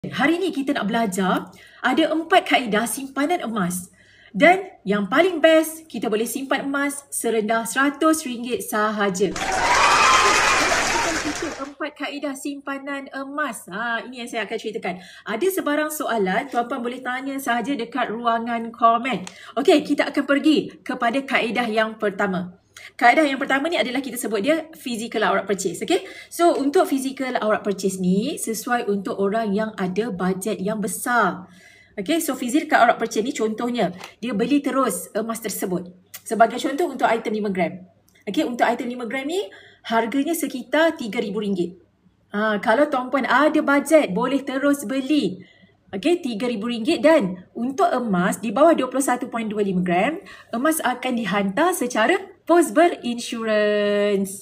Hari ini kita nak belajar ada 4 kaedah simpanan emas. Dan yang paling best, kita boleh simpan emas serendah RM100 sahaja. Itu 4 kaedah simpanan emas. Ini yang saya akan ceritakan. Ada sebarang soalan, tuan-puan boleh tanya sahaja dekat ruangan komen. Okey, kita akan pergi kepada kaedah yang pertama. Kaedah yang pertama ni adalah kita sebut dia physical outright purchase. Okay? So, untuk physical outright purchase ni sesuai untuk orang yang ada bajet yang besar. Okay? So, physical outright purchase ni contohnya, dia beli terus emas tersebut. Sebagai contoh untuk item 5 gram. Okay? Untuk item 5 gram ni, harganya sekitar RM3,000. Kalau tuan-puan ada bajet, boleh terus beli. Okay, RM3,000 dan untuk emas di bawah 21.25 gram, emas akan dihantar secara pos berinsurans.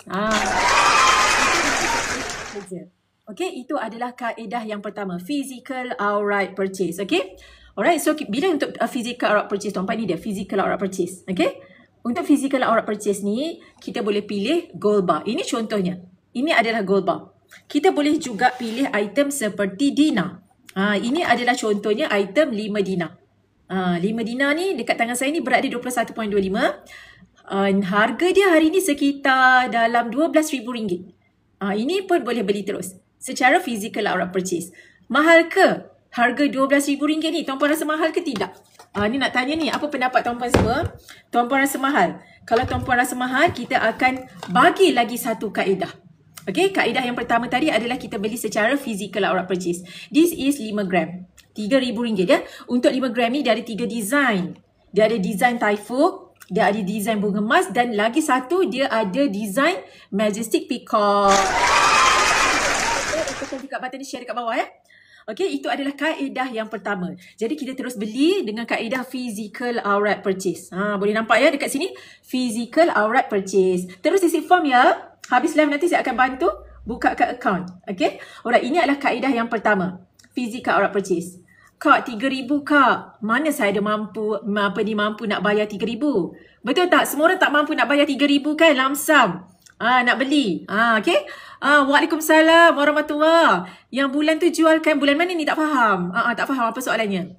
Okay, itu adalah kaedah yang pertama, physical outright purchase. Okay, alright, so bila untuk physical outright purchase, tuan-puan ni dia physical outright purchase. Okay, untuk physical outright purchase ni, kita boleh pilih gold bar. Ini contohnya, ini adalah gold bar. Kita boleh juga pilih item seperti dinar. Ini adalah contohnya item 5 dinar. 5 dinar ni dekat tangan saya ni berat dia 21.25. Harga dia hari ni sekitar dalam RM12,000. Ini pun boleh beli terus secara physical outright purchase. Mahal ke harga RM12,000 ni? Tuan-puan rasa mahal ke tidak? Ni nak tanya ni, apa pendapat tuan-puan semua? Tuan-puan rasa mahal? Kalau tuan-puan rasa mahal, kita akan bagi lagi satu kaedah. Okay, kaedah yang pertama tadi adalah kita beli secara physical outright purchase. This is 5 gram. RM3,000 ya. Untuk 5 gram ni dia ada 3 design. Dia ada design typhoon, dia ada design bunga emas dan lagi satu dia ada design majestic peacock. Tekan dekat button ni, share dekat bawah ya. Okay, itu adalah kaedah yang pertama. Jadi kita terus beli dengan kaedah physical outright purchase. Boleh nampak ya dekat sini, physical outright purchase. Terus isi form ya. Habis live nanti saya akan bantu buka ke account. Okay. Alright, ini adalah kaedah yang pertama. Physical outright purchase. Kak, RM3,000 kak. Mana saya ada mampu nak bayar RM3,000? Betul tak? Semua orang tak mampu nak bayar RM3,000 kan? Lamsam. Nak beli. Okay. Waalaikumsalam warahmatullahi. Yang bulan tu jual kan? Bulan mana ni? Tak faham. Tak faham apa soalannya.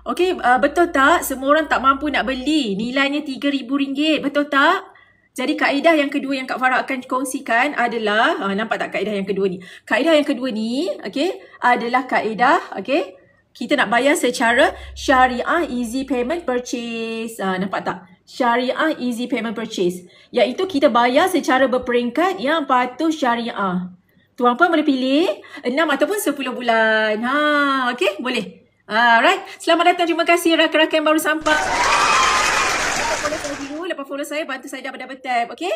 Okay. Betul tak? Semua orang tak mampu nak beli. Nilainya RM3,000. Betul tak? Jadi kaedah yang kedua yang Kak Farah akan kongsikan adalah, nampak tak kaedah yang kedua ni? Kaedah yang kedua ni, okay, adalah kaedah, okay, kita nak bayar secara syariah easy payment purchase. Nampak tak? Syariah easy payment purchase. Iaitu kita bayar secara berperingkat yang patuh syariah. Tuan-puan boleh pilih 6 ataupun 10 bulan. Okay, boleh. Alright. Selamat datang, terima kasih rakan-rakan yang baru sampai. Lepas follow saya, bantu saya double tab, okay?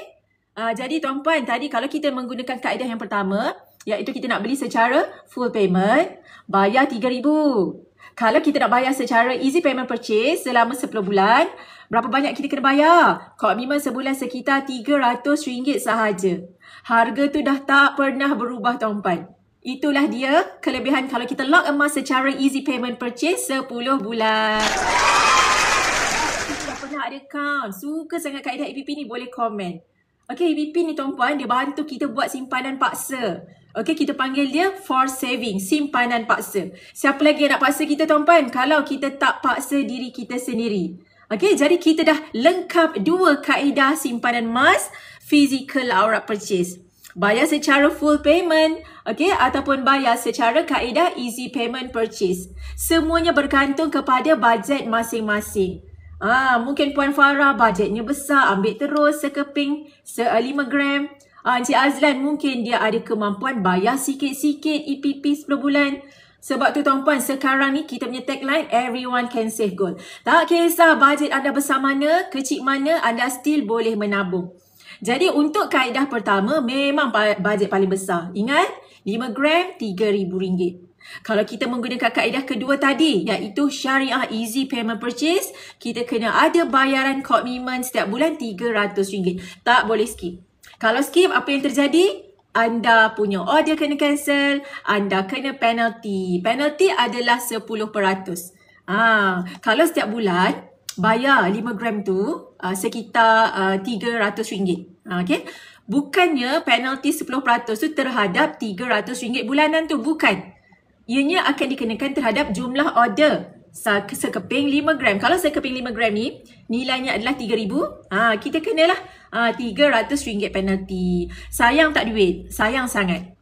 Jadi tuan-puan, tadi kalau kita menggunakan kaedah yang pertama, iaitu kita nak beli secara full payment, bayar RM3,000. Kalau kita nak bayar secara easy payment purchase selama 10 bulan, berapa banyak kita kena bayar? Komitmen sebulan sekitar RM300 sahaja. Harga tu dah tak pernah berubah tuan-puan. Itulah dia kelebihan kalau kita lock emas secara easy payment purchase 10 bulan. Pernah ada account, suka sangat kaedah EPP ni, boleh komen. Okay, EPP ni tuan-puan, dia bantu kita buat simpanan paksa. Okay, kita panggil dia for saving, simpanan paksa. Siapa lagi yang nak paksa kita tuan-puan? Kalau kita tak paksa diri kita sendiri. Okay, jadi kita dah lengkap dua kaedah simpanan emas, physical outright purchase. Bayar secara full payment, okay, ataupun bayar secara kaedah easy payment purchase. Semuanya bergantung kepada bajet masing-masing. Mungkin Puan Farah bajetnya besar, ambil terus sekeping 5 gram. Encik Azlan mungkin dia ada kemampuan bayar sikit-sikit EPP 10 bulan. Sebab tu tuan-puan, sekarang ni kita punya tagline, everyone can save gold. Tak kisah bajet anda besar mana, kecil mana, anda still boleh menabung. Jadi untuk kaedah pertama, memang bajet paling besar. Ingat, 5 gram RM3,000. Kalau kita menggunakan kaedah kedua tadi, iaitu syariah easy payment purchase, kita kena ada bayaran komitmen setiap bulan RM300. Tak boleh skip. Kalau skip, apa yang terjadi? Anda punya order kena cancel, anda kena penalty. Penalty adalah 10%. Kalau setiap bulan, bayar 5 gram tu sekitar RM300. Okay? Bukannya penalty 10% tu terhadap RM300 bulanan tu. Bukan. ianya akan dikenakan terhadap jumlah order sekeping 5 gram. Kalau sekeping 5 gram ni nilainya adalah RM3,000, kita kenalah RM300 penalti. Sayang tak duit? Sayang sangat.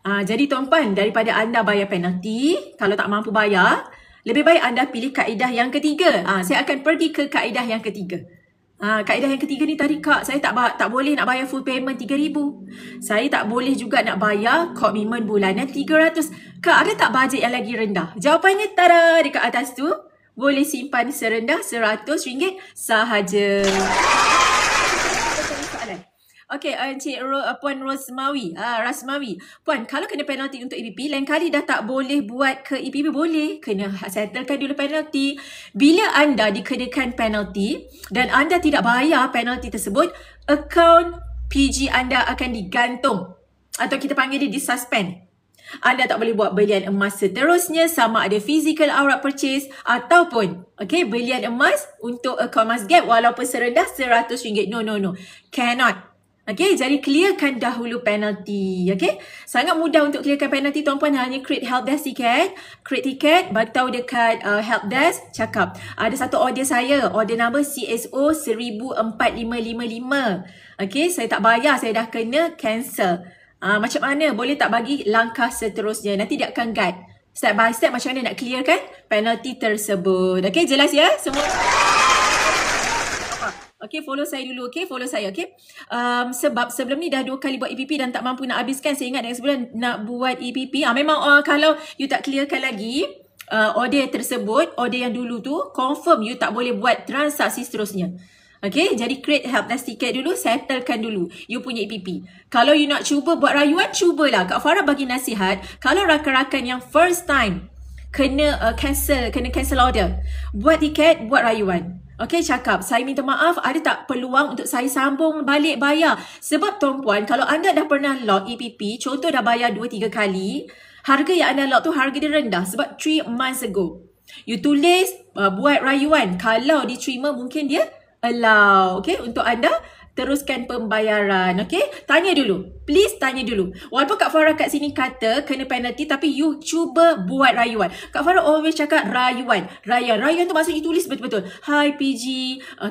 Jadi tuan-puan, daripada anda bayar penalti, kalau tak mampu bayar, lebih baik anda pilih kaedah yang ketiga. Saya akan pergi ke kaedah yang ketiga. Kaedah yang ketiga ni tadi kak, saya tak boleh nak bayar full payment RM3,000. Saya tak boleh juga nak bayar komitmen bulanan RM300. Kak, ada tak bajet yang lagi rendah? Jawapannya tada dekat atas tu. Boleh simpan serendah RM100 sahaja. Soalan. Okey, Encik Puan Rosmawi. Rasmawi. Puan, kalau kena penalti untuk EPP, lain kali dah tak boleh buat ke EPP boleh. Kena settlekan dulu penalti. Bila anda dikenakan penalti dan anda tidak bayar penalti tersebut, akaun PG anda akan digantung. Atau kita panggil dia disuspend. Anda tak boleh buat belian emas seterusnya, sama ada physical outright purchase ataupun belian emas untuk akaun Masgap walaupun serendah RM100. No. Cannot. Jadi clearkan dahulu penalti. Sangat mudah untuk clearkan penalti tuan-puan, hanya create helpdesk ticket. Create ticket, bagi tahu dekat helpdesk, cakap ada satu order saya, order number CSO 14555. Saya tak bayar, saya dah kena cancel. Macam mana? Boleh tak bagi langkah seterusnya? Nanti dia akan guide step by step macam mana nak clearkan penalti tersebut. Jelas ya semua? Follow saya dulu. Follow saya. Sebab sebelum ni dah 2 kali buat EPP dan tak mampu nak habiskan. Saya ingat next bulan nak buat EPP. Memang kalau you tak clearkan lagi order tersebut, order yang dulu tu, confirm you tak boleh buat transaksi seterusnya. Jadi create helpdesk ticket dulu, settlekan dulu you punya EPP. Kalau you nak cuba buat rayuan, cubalah. Kak Farah bagi nasihat, kalau rakan-rakan yang first time kena cancel order, buat tiket, buat rayuan. Cakap, saya minta maaf, ada tak peluang untuk saya sambung balik bayar? Sebab tuan-puan, kalau anda dah pernah lock EPP, contoh dah bayar 2-3 kali, harga yang anda lock tu harga dia rendah sebab 3 months ago. You tulis, buat rayuan. Kalau diterima, mungkin dia allow, untuk anda teruskan pembayaran. Tanya dulu. Please tanya dulu. Walaupun Kak Farah kat sini kata kena penalti, tapi you cuba buat rayuan. Kak Farah always cakap rayuan. Rayuan tu maksudnya tulis betul-betul. Hi PG,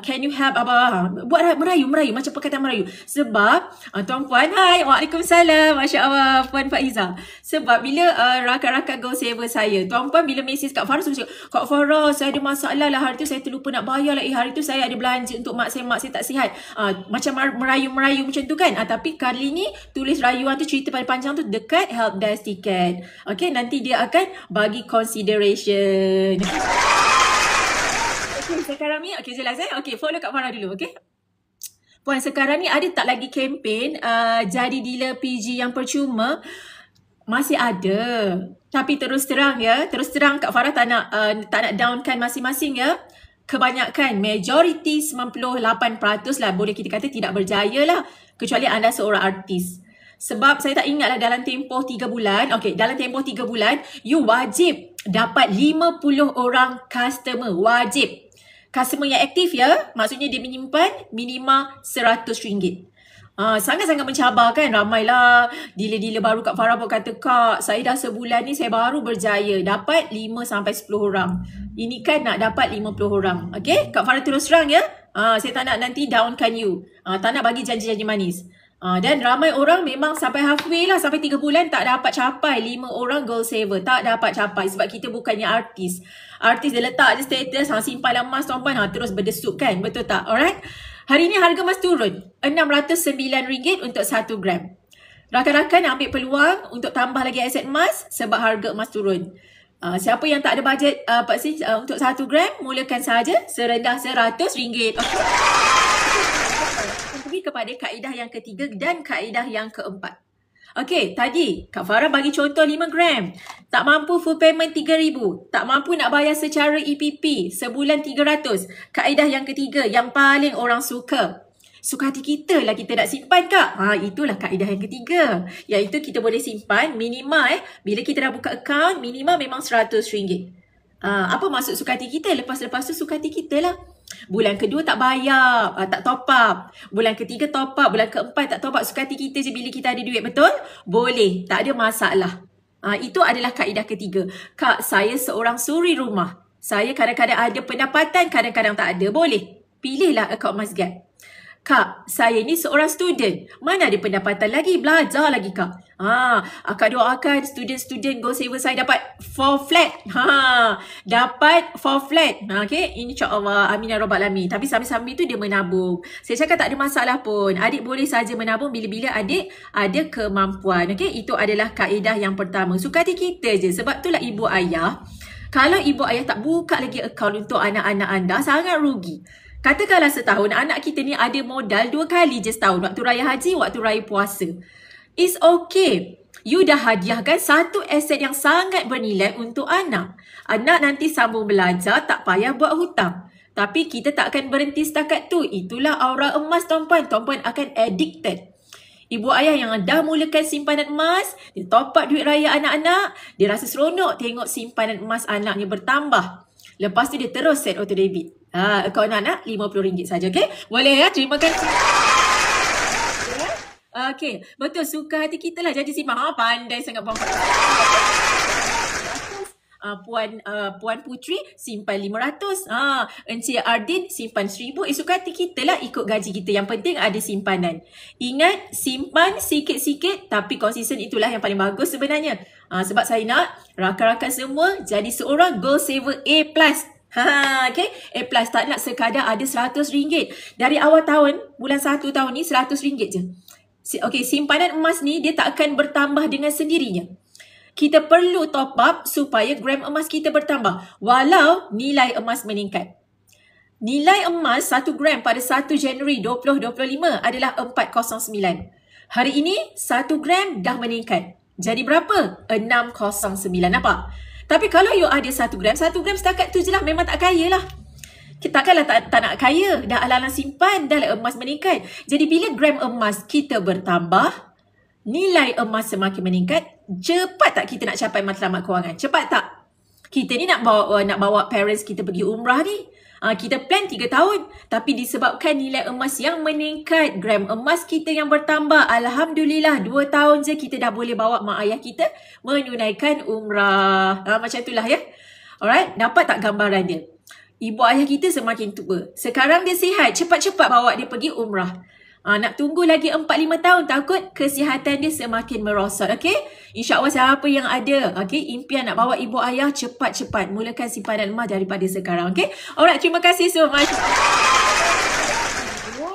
can you help Abah? Buat merayu macam perkataan merayu. Sebab tuan-puan, hai, waalaikumsalam, Masya Allah, Puan Faiza. Sebab bila rakan-rakan Go Saver saya, tuan-puan bila mesej Kak Farah, suruh Kak Farah, saya ada masalah lah, hari tu saya terlupa nak bayar lah. Hari tu saya ada belanja untuk mak saya tak sihat. Macam merayu macam tu kan. Tapi kali ni tulis rayuan tu, cerita panjang tu dekat helpdesk ticket. Nanti dia akan bagi consideration. Sekarang ni jelas follow Kak Farah dulu. Puan, sekarang ni ada tak lagi kempen jadi dealer PG yang percuma? Masih ada. Tapi terus terang Kak Farah tak nak downkan masing-masing ya. Kebanyakan, majority 98% lah, boleh kita kata tidak berjaya lah. Kecuali anda seorang artis. Sebab saya tak ingat lah dalam tempoh 3 bulan. Dalam tempoh 3 bulan, you wajib dapat 50 orang customer. Wajib. Customer yang aktif ya. Maksudnya dia menyimpan minima RM100. Sangat-sangat mencabar kan. Ramailah dealer-dealer baru. Kak Farah pun kata, Kak, saya dah sebulan ni saya baru berjaya dapat 5-10 orang. Ini kan nak dapat 50 orang. Kak Farah terus terang ya. Saya tak nak nanti downkan you. Tak nak bagi janji-janji manis. Dan ramai orang memang sampai halfway lah, sampai 3 bulan tak dapat capai 5 orang Gold Saver. Tak dapat capai sebab kita bukannya artis. Artis dia letak je status, simpanan emas tuan-puan, terus berdesuk kan. Betul tak? Alright? Hari ni harga emas turun. RM609 untuk 1 gram. Rakan-rakan ambil peluang untuk tambah lagi aset emas sebab harga emas turun. Siapa yang tak ada bajet untuk 1 gram, mulakan saja serendah RM100. Pergi kepada kaedah yang ketiga dan kaedah yang keempat. Tadi Kak Farah bagi contoh 5 gram. Tak mampu full payment RM3,000. Tak mampu nak bayar secara EPP. Sebulan RM300. Kaedah yang ketiga yang paling orang suka. Suka hati kita lah kita nak simpan Kak. Itulah kaedah yang ketiga. Iaitu kita boleh simpan minima bila kita dah buka akaun, minima memang RM100. Apa maksud suka hati kita? Lepas-lepas tu suka hati kita lah. Bulan kedua tak bayar, tak top up. Bulan ketiga top up, bulan keempat tak top up. Suka hati kita je bila kita ada duit, betul? Boleh, tak ada masalah. Itu adalah kaedah ketiga. Kak, saya seorang suri rumah. Saya kadang-kadang ada pendapatan, kadang-kadang tak ada. Boleh. Pilihlah account emas gap. Kak, saya ni seorang student. Mana ada pendapatan lagi? Belajar lagi, Kak. Akak doakan student-student goal saver saya dapat 4 flat. Dapat 4 flat. Okay, insya-Allah. Amin ya rabbal alamin. Tapi sambil-sambil tu dia menabung. Saya cakap tak ada masalah pun. Adik boleh saja menabung bila-bila adik ada kemampuan. Okay, itu adalah kaedah yang pertama. Suka hati kita je. Sebab itulah ibu ayah. Kalau ibu ayah tak buka lagi akaun untuk anak-anak anda, sangat rugi. Katakanlah setahun, anak kita ni ada modal 2 kali je setahun. Waktu raya haji, waktu raya puasa. It's okay. You dah hadiahkan satu aset yang sangat bernilai untuk anak. Anak nanti sambung belajar, tak payah buat hutang. Tapi kita tak akan berhenti setakat tu. Itulah aura emas, tuan-puan. Tuan-puan akan addicted. Ibu ayah yang dah mulakan simpanan emas, dia top up duit raya anak-anak, dia rasa seronok tengok simpanan emas anaknya bertambah. Lepas tu dia terus set auto debit. Akaun anak RM50 saja, okey? Boleh ya? Terima kasih. Okey, betul, suka hati kita lah jadi simpan. Pandai sangat Puan Putri simpan 500. Encik Ardin simpan 1000. Suka hati kita lah ikut gaji kita. Yang penting ada simpanan. Ingat, simpan sikit-sikit tapi konsisten, itulah yang paling bagus sebenarnya. Sebab saya nak rakan-rakan semua jadi seorang goal saver A+. Okay, A+, tak nak sekadar ada RM100. Dari awal tahun, bulan 1 tahun ni RM100 je. Okay, simpanan emas ni dia tak akan bertambah dengan sendirinya. Kita perlu top up supaya gram emas kita bertambah. Walau nilai emas meningkat. Nilai emas 1 gram pada 1 Januari 2025 adalah 409. Hari ini 1 gram dah meningkat. Jadi berapa? 609. Nampak? Tapi kalau you ada 1 gram setakat tu je lah. Memang tak kaya lah. Kita takkanlah tak nak kaya. Dah ala-ala simpan, dah emas meningkat. Jadi bila gram emas kita bertambah, nilai emas semakin meningkat, cepat tak kita nak capai matlamat kewangan? Cepat tak? Kita ni nak bawa parents kita pergi umrah ni. Kita plan 3 tahun. Tapi disebabkan nilai emas yang meningkat, gram emas kita yang bertambah, Alhamdulillah 2 tahun je kita dah boleh bawa mak ayah kita menunaikan umrah. Macam itulah ya. Alright, dapat tak gambaran dia? Ibu ayah kita semakin tua. Sekarang dia sihat, cepat-cepat bawa dia pergi umrah. Nak tunggu lagi 4-5 tahun, takut kesihatan dia semakin merosot. Okay? InsyaAllah siapa yang ada impian nak bawa ibu ayah, cepat-cepat mulakan simpanan emas daripada sekarang. Okay? Alright, terima kasih so much.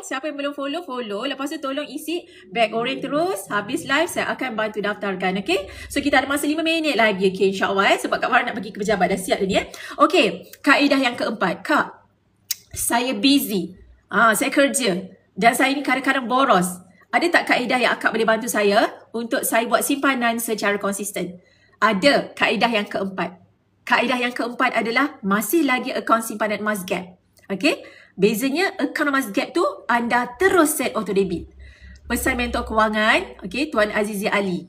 Siapa yang belum follow. Lepas tu tolong isi bag orange terus. Habis live, saya akan bantu daftarkan. Okay? So, kita ada masa 5 minit lagi. Okay, insyaAllah. Sebab Kak Farah nak pergi ke pejabat. Dah siap ni. Okay, kaedah yang keempat. Kak, saya busy. Saya kerja. Dan saya ni kadang-kadang boros. Ada tak kaedah yang akak boleh bantu saya untuk saya buat simpanan secara konsisten? Ada kaedah yang keempat. Kaedah yang keempat adalah masih lagi akaun simpanan emas gap. Okay? Bezanya akaun emas gap tu anda terus set auto debit. Pesan mentor kewangan, okay, Tuan Azizi Ali.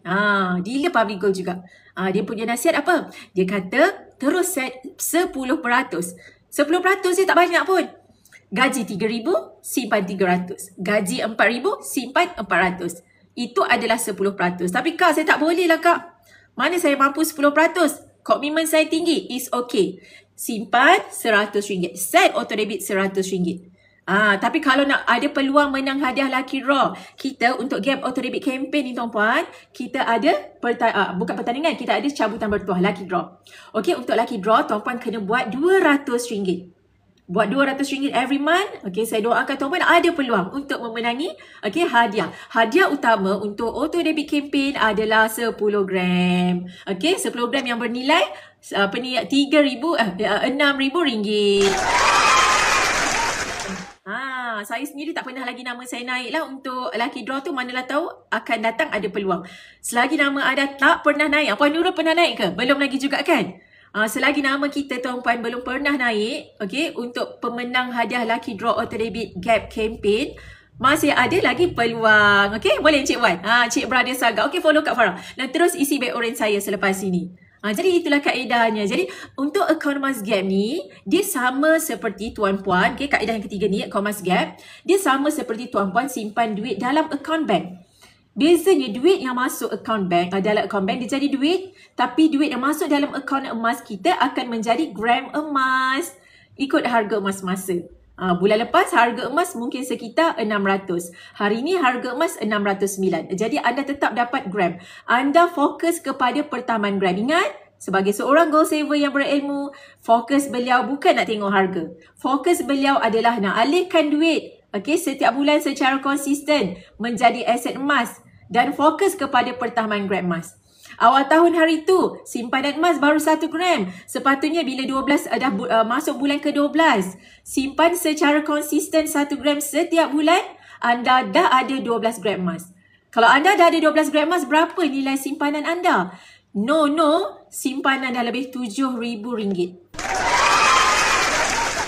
Dealer public gold juga. Dia punya nasihat apa? Dia kata terus set 10%. 10% je tak banyak pun. Gaji RM3,000, simpan RM300. Gaji RM4,000, simpan RM400. Itu adalah 10%. Tapi Kak, saya tak boleh lah Kak. Mana saya mampu 10%? Komitmen saya tinggi. It's okay. Simpan RM100. Set auto debit RM100. Tapi kalau nak ada peluang menang hadiah Lucky Draw kita untuk Gap Auto Debit Campaign ni tuan-puan, kita ada bukan pertandingan, kita ada cabutan bertuah Lucky Draw. Okey, untuk Lucky Draw tuan-puan kena buat RM200. Buat RM200 every month. Okey, saya doakan tuan-puan ada peluang untuk memenangi hadiah. Hadiah utama untuk Auto Debit Campaign adalah 10 gram. Okey, 10 gram yang bernilai RM6,000. Saya sendiri tak pernah lagi nama saya naik lah untuk Lucky Draw tu. Manalah tahu akan datang ada peluang. Selagi nama ada tak pernah naik. Puan Nurul pernah naik ke? Belum lagi juga kan? Selagi nama kita tuan-puan belum pernah naik, okay, untuk pemenang hadiah Lucky Draw Auto Debit Gap Campaign, masih ada lagi peluang. Okay, boleh Encik Wan? Cik Brother Saga. Okay, follow Kak Farah. Dan terus isi bag orange saya selepas ini. Jadi itulah kaedahnya. Jadi untuk akaun emas gap ni, dia sama seperti tuan-puan. Okay, kaedah yang ketiga ni, akaun emas gap. Dia sama seperti tuan-puan simpan duit dalam akaun bank. Bezanya duit yang masuk account bank, dalam account bank dia jadi duit, tapi duit yang masuk dalam account emas kita akan menjadi gram emas ikut harga emas masa. Bulan lepas harga emas mungkin sekitar 600. Hari ini harga emas 609. Jadi anda tetap dapat gram. Anda fokus kepada pertamaan gram. Ingat, sebagai seorang gold saver yang berilmu, fokus beliau bukan nak tengok harga. Fokus beliau adalah nak alihkan duit, setiap bulan secara konsisten menjadi aset emas dan fokus kepada pertahanan gram emas. Awal tahun hari tu, simpanan emas baru 1 gram. Sepatutnya bila 12 dah masuk bulan ke-12, simpan secara konsisten 1 gram setiap bulan, anda dah ada 12 gram emas. Kalau anda dah ada 12 gram emas, berapa nilai simpanan anda? No, simpanan dah lebih RM7,000.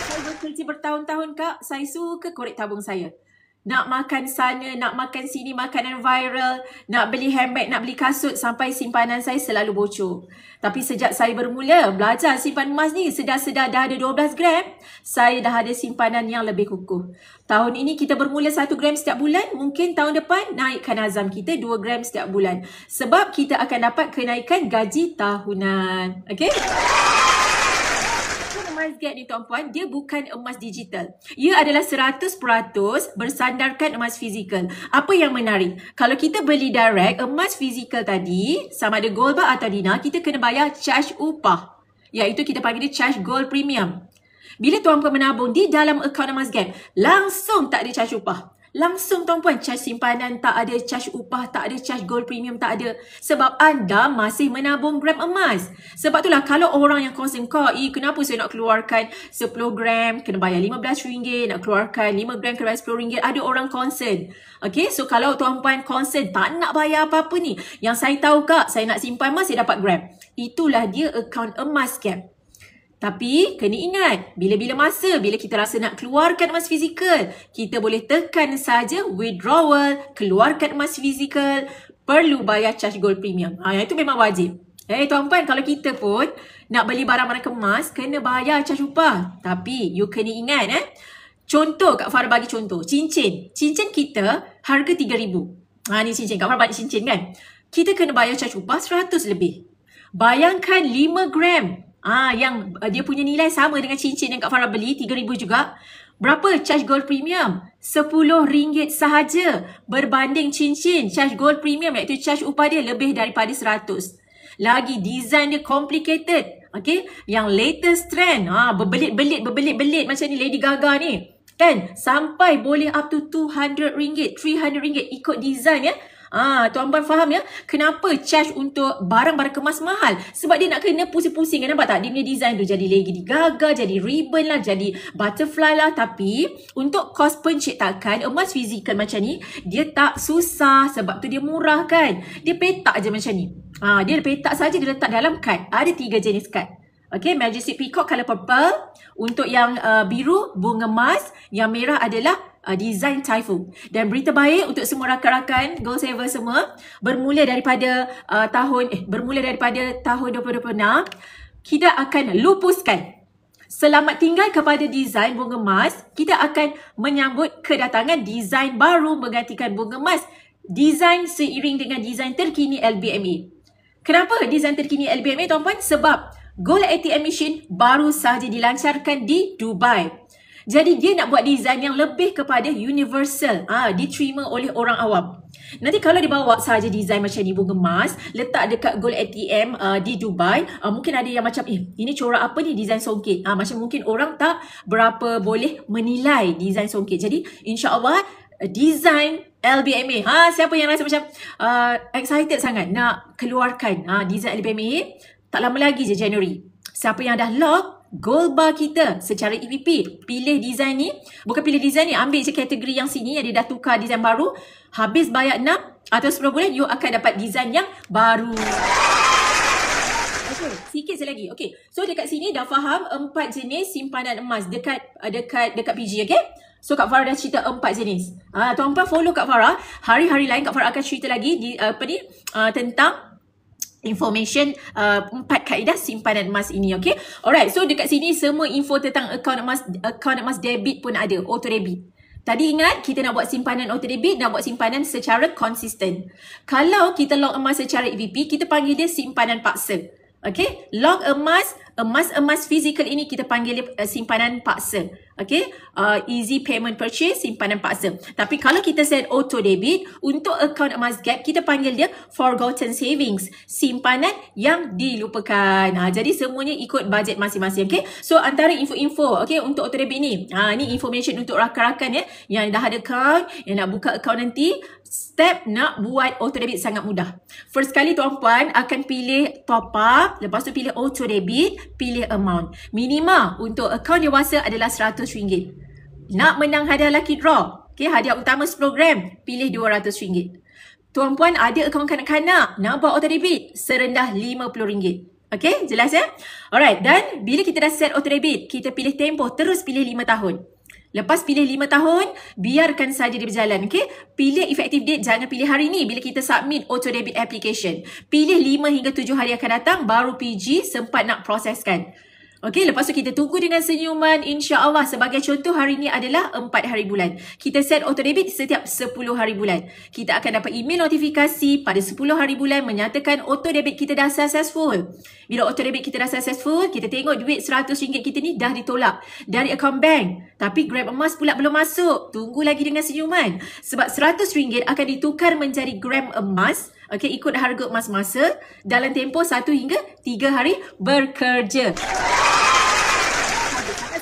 Saya bekerja bertahun-tahun, Kak. Saya suka korek tabung saya. Nak makan sana, nak makan sini, makanan viral, nak beli handbag, nak beli kasut, sampai simpanan saya selalu bocor. Tapi sejak saya bermula belajar simpan emas ni, sedar-sedar dah ada 12 gram, saya dah ada simpanan yang lebih kukuh. Tahun ini kita bermula 1 gram setiap bulan, mungkin tahun depan naikkan azam kita 2 gram setiap bulan. Sebab kita akan dapat kenaikan gaji tahunan. Okay? Emas gap ni tuan-puan, dia bukan emas digital. Ia adalah 100% bersandarkan emas fizikal. Apa yang menarik? Kalau kita beli direct emas fizikal tadi, sama ada gold bar atau dinar, kita kena bayar charge upah. Iaitu kita panggil dia charge gold premium. Bila tuan-puan menabung di dalam akaun emas gap, langsung tak ada charge upah. Langsung tuan-puan, charge simpanan tak ada, charge upah tak ada, charge gold premium tak ada. Sebab anda masih menabung gram emas. Sebab itulah kalau orang yang concern, Kak, kenapa saya nak keluarkan 10 gram, kena bayar RM15, nak keluarkan 5 gram, kena bayar RM10. Ada orang concern. Okay, so kalau tuan-puan concern, tak nak bayar apa-apa ni. Yang saya tahu, Kak, saya nak simpan emas, saya dapat gram. Itulah dia akaun emas gap. Tapi kena ingat, bila-bila masa, bila kita rasa nak keluarkan emas fizikal, kita boleh tekan saja withdrawal, keluarkan emas fizikal, perlu bayar charge gold premium. Yang itu memang wajib. Tuan-puan, kalau kita pun nak beli barang-barang kemas, kena bayar charge upah. Tapi you kena ingat, contoh, Kak Farah bagi contoh, cincin. Cincin kita harga RM3,000. Ni cincin, Kak Farah banyak cincin kan? Kita kena bayar charge upah 100 lebih. Bayangkan 5 gram. Yang dia punya nilai sama dengan cincin yang Kak Farah beli, RM3,000 juga. Berapa charge gold premium? RM10 sahaja. Berbanding cincin, charge gold premium iaitu charge upah dia lebih daripada 100. Lagi design dia complicated. Okay? Yang latest trend. Berbelit-belit macam ni Lady Gaga ni. Kan? Sampai boleh up to RM200, RM300 ikut design ya. Tuan-puan faham ya? Kenapa charge untuk barang-barang kemas mahal? Sebab dia nak kena pusing-pusing. Nampak tak? Dia punya design tu jadi Lady Gaga, jadi ribbon lah, jadi butterfly lah. Tapi untuk kos pencetakan emas fizikal macam ni, dia tak susah. Sebab tu dia murah kan? Dia petak je macam ni. Dia petak saja, dia letak dalam kad. Ada 3 jenis kad. Okay, Majestic Peacock color purple. Untuk yang biru, bunga emas. Yang merah adalah design Typhoon. Dan berita baik untuk semua rakan-rakan gold saver semua, bermula daripada tahun 2026, kita akan lupuskan. Selamat tinggal kepada design bunga emas. Kita akan menyambut kedatangan design baru menggantikan bunga emas. Design seiring dengan design terkini LBMA. Kenapa design terkini LBMA tuan-puan? Sebab Gold ATM machine baru sahaja dilancarkan di Dubai. Jadi dia nak buat design yang lebih kepada universal, diterima oleh orang awam. Nanti kalau dibawa sahaja design macam ni bunga emas, letak dekat Gold ATM di Dubai, mungkin ada yang macam ini corak apa ni, design songket. Macam mungkin orang tak berapa boleh menilai design songket. Jadi insya-Allah design LBMA. Siapa yang rasa macam excited sangat nak keluarkan design LBMA, tak lama lagi je Januari. Siapa yang dah lock gold bar kita secara EPP, pilih design ni. Bukan pilih design ni, ambil je kategori yang sini yang dia dah tukar design baru. Habis bayar 6 atau 10 bulan, you akan dapat design yang baru. Okay, sikit je lagi. Okay, so dekat sini dah faham 4 jenis simpanan emas dekat PG, okay? So Kak Farah dah cerita 4 jenis. Tuan-tuan follow Kak Farah. Hari-hari lain Kak Farah akan cerita lagi di tentang information 4 kaedah simpanan emas ini, okay? Alright, so dekat sini semua info tentang akaun emas debit pun ada, auto debit. Tadi ingat kita nak buat simpanan auto debit, nak buat simpanan secara konsisten. Kalau kita lock emas secara EVP, kita panggil dia simpanan paksa. Okay, lock emas fizikal ini kita panggil dia simpanan paksa. Okay, easy payment purchase, simpanan paksa. Tapi kalau kita set auto debit untuk akaun emas gap, kita panggil dia forgotten savings, simpanan yang dilupakan. Jadi semuanya ikut bajet masing-masing. Okay, so antara info-info okay untuk auto debit ni, ni information untuk rakan-rakan ya yang dah ada akaun, yang nak buka akaun nanti. Step nak buat auto debit sangat mudah. First kali tuan-puan akan pilih top up, lepas tu pilih auto debit, pilih amount. Minima untuk akaun dewasa adalah RM100. Nak menang hadiah lucky draw, okay, hadiah utama 10 gram, pilih RM200. Tuan-puan ada akaun kanak-kanak, nak buat auto debit serendah RM50. Okay, jelas ya? Alright, dan bila kita dah set auto debit, kita pilih tempoh, terus pilih 5 tahun. Lepas pilih 5 tahun, biarkan saja dia berjalan. Okay? Pilih effective date, jangan pilih hari ni bila kita submit auto debit application. Pilih 5 hingga 7 hari akan datang, baru PG sempat nak proseskan. Okay, lepas tu kita tunggu dengan senyuman, insya-Allah. Sebagai contoh, hari ni adalah 4 hari bulan. Kita set auto debit setiap 10 hari bulan. Kita akan dapat email notifikasi pada 10 hari bulan menyatakan auto debit kita dah successful. Bila auto debit kita dah successful, kita tengok duit RM100 kita ni dah ditolak dari akaun bank. Tapi Grab emas pula belum masuk. Tunggu lagi dengan senyuman. Sebab RM100 akan ditukar menjadi Grab emas, okay, ikut harga emas masa dalam tempoh 1 hingga 3 hari bekerja.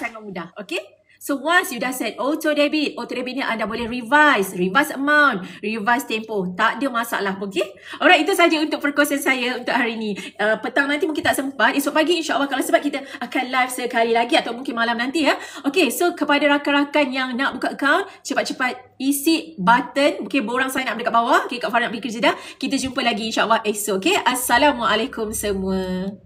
Sangat mudah, okay? So once you dah set auto debit ni anda boleh revise amount, revise tempoh. Tak ada masalah, okay? Alright, itu saja untuk perkongsian saya untuk hari ni. Petang nanti mungkin tak sempat, esok pagi insya-Allah kalau sempat kita akan live sekali lagi atau mungkin malam nanti ya. Okay, so kepada rakan-rakan yang nak buka akaun, cepat-cepat isi button, okay, borang sign up dekat bawah, okay, Kak Farah nak pergi kerja dah. Kita jumpa lagi insya-Allah esok, okay? Assalamualaikum semua.